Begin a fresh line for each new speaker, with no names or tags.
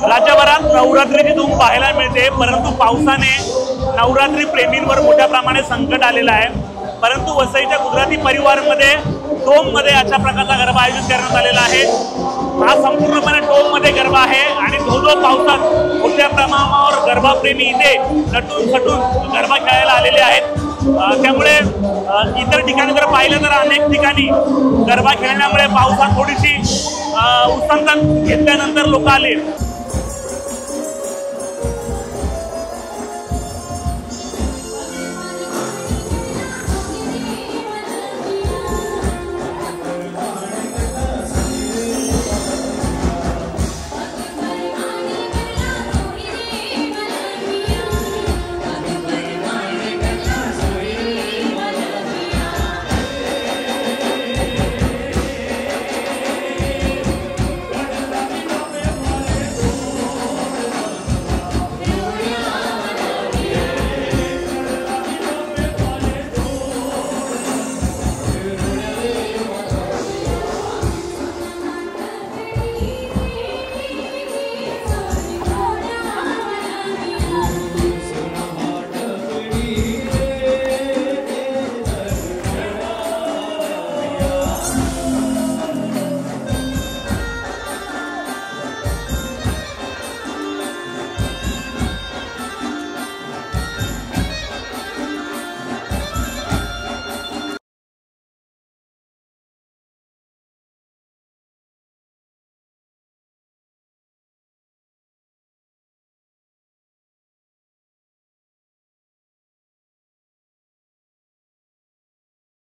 राज्यभरात नवरात्रीची धूम पाहायला मिळते, परंतु पावसाने नवरात्री प्रेमींवर मोठ्या प्रमाणात संकट आलेलं आहे। परंतु वसईच्या गुजराती परिवारमध्ये डोममध्ये अशा प्रकारचा गरबा आयोजित करण्यात आलेला आहे। हा संपूर्णपणे डोममध्ये गरबा आहे आणि धो पावसात मोठ्या प्रमाणावर गरबा प्रेमी इथे नटून सटून गरबा खेळायला आलेले आहेत। त्यामुळे इतर ठिकाणी जर पाहिलं तर अनेक ठिकाणी गरबा खेळण्यामुळे पावसात थोडीशी उसंत घेतल्यानंतर लोक आले।